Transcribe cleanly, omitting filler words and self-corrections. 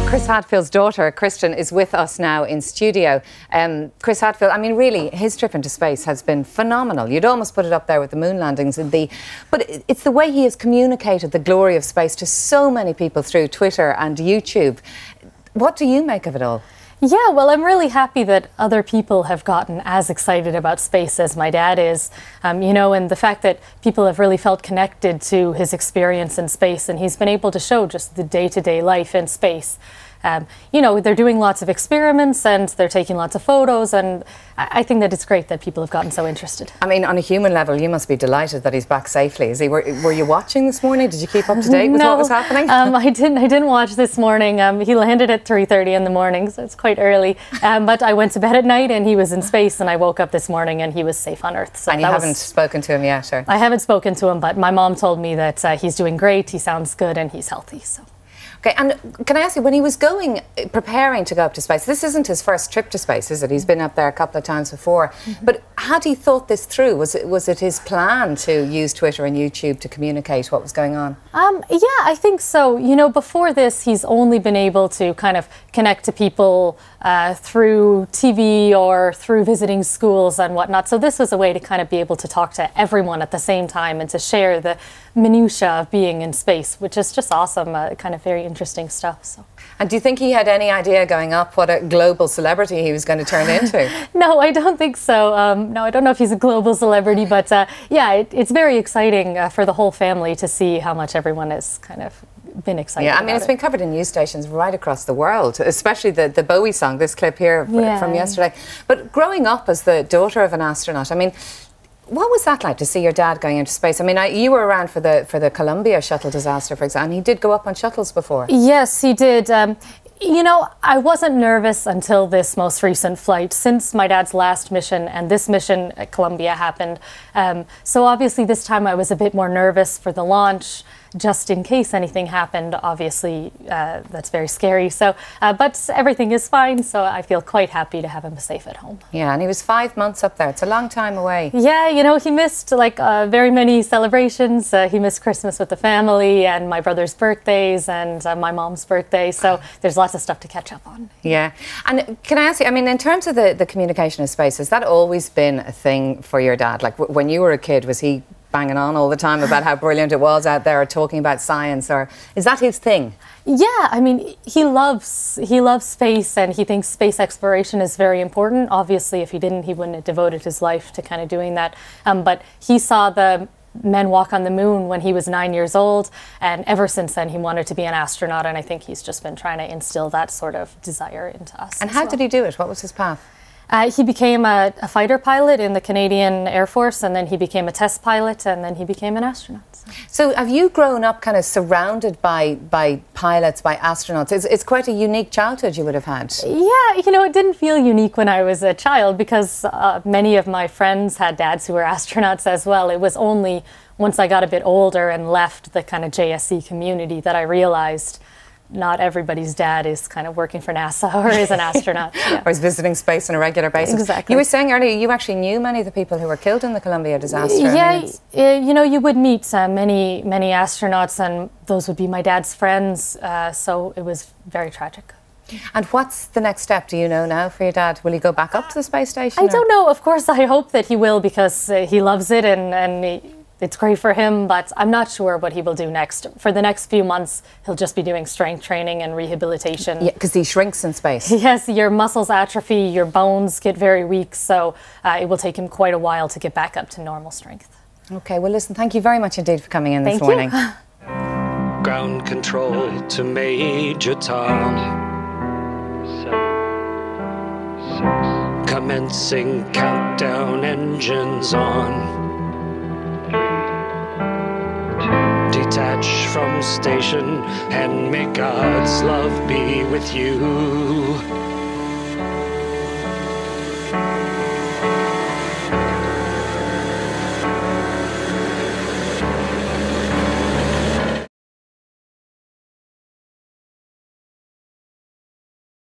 Chris Hadfield's daughter, Christian, is with us now in studio. Chris Hadfield, I mean, really, his trip into space has been phenomenal. You'd almost put it up there with the moon landings. But it's the way he has communicated the glory of space to so many people through Twitter and YouTube. What do you make of it all? Yeah, well, I'm really happy that other people have gotten as excited about space as my dad is, you know, and the fact that people have really felt connected to his experience in space, and he's been able to show just the day-to-day life in space. You know, they're doing lots of experiments and they're taking lots of photos, and I think that it's great that people have gotten so interested. I mean, on a human level, you must be delighted that he's back safely. Is he? Were you watching this morning? Did you keep up to date with what was happening? I didn't watch this morning. He landed at 3:30 in the morning, so it's quite early. But I went to bed at night and he was in space, and I woke up this morning and he was safe on Earth. So and you haven't spoken to him yet, or? I haven't spoken to him, but my mom told me that he's doing great, he sounds good, and he's healthy. So. Okay, and can I ask you, when he was preparing to go up to space, this isn't his first trip to space, is it? He's been up there a couple of times before. Mm-hmm. But had he thought this through? Was it his plan to use Twitter and YouTube to communicate what was going on? Yeah, I think so. You know, before this, he's only been able to kind of connect to people through TV or through visiting schools and whatnot. So this was a way to kind of be able to talk to everyone at the same time and to share the minutiae of being in space, which is just awesome, kind of very interesting stuff. So. And do you think he had any idea going up what a global celebrity he was going to turn into? No, I don't think so. No, I don't know if he's a global celebrity, but yeah, it's very exciting for the whole family to see how much everyone has kind of been excited. Yeah, I mean, it's been covered in news stations right across the world, especially the Bowie song, this clip here from yesterday. But growing up as the daughter of an astronaut, I mean, what was that like to see your dad going into space? I mean, you were around for the Columbia shuttle disaster, for example, and he did go up on shuttles before. Yes, he did. You know, I wasn't nervous until this most recent flight, since my dad's last mission and this mission at Columbia happened. So obviously this time I was a bit more nervous for the launch, just in case anything happened. Obviously, that's very scary. So, but everything is fine, so I feel quite happy to have him safe at home. Yeah, and he was 5 months up there. It's a long time away. Yeah, you know, he missed like very many celebrations. He missed Christmas with the family and my brother's birthdays and my mom's birthday. So there's lots of stuff to catch up on. Yeah, and can I ask you, I mean, in terms of the communication of space, has that always been a thing for your dad? Like when you were a kid, was he banging on all the time about how brilliant it was out there, or talking about science, or is that his thing? Yeah, I mean, he loves space, and he thinks space exploration is very important. Obviously, if he didn't, he wouldn't have devoted his life to kind of doing that. But he saw the men walk on the moon when he was 9 years old, and ever since then he wanted to be an astronaut, and I think he's just been trying to instill that sort of desire into us. And how did he do it? What was his path? He became a fighter pilot in the Canadian Air Force, and then he became a test pilot, and then he became an astronaut. So have you grown up kind of surrounded by pilots, by astronauts? It's quite a unique childhood you would have had. Yeah, you know, it didn't feel unique when I was a child, because many of my friends had dads who were astronauts as well. It was only once I got a bit older and left the kind of JSC community that I realized not everybody's dad is kind of working for NASA or is an astronaut. Yeah. Or is visiting space on a regular basis. Exactly. You were saying earlier you actually knew many of the people who were killed in the Columbia disaster. Yeah, I mean, you know, you would meet many astronauts, and those would be my dad's friends, so it was very tragic. And what's the next step, do you know now, for your dad? Will he go back up to the space station? I don't know. Of course, I hope that he will, because he loves it, and it's great for him, but I'm not sure what he will do next. For the next few months, he'll just be doing strength training and rehabilitation. Yeah, because he shrinks in space. Yes, your muscles atrophy, your bones get very weak, so it will take him quite a while to get back up to normal strength. Okay, well listen, thank you very much indeed for coming in this morning. Thank you. Ground control to Major Tom. 7, 6. Commencing countdown, engines on. Detach from station and may God's love be with you.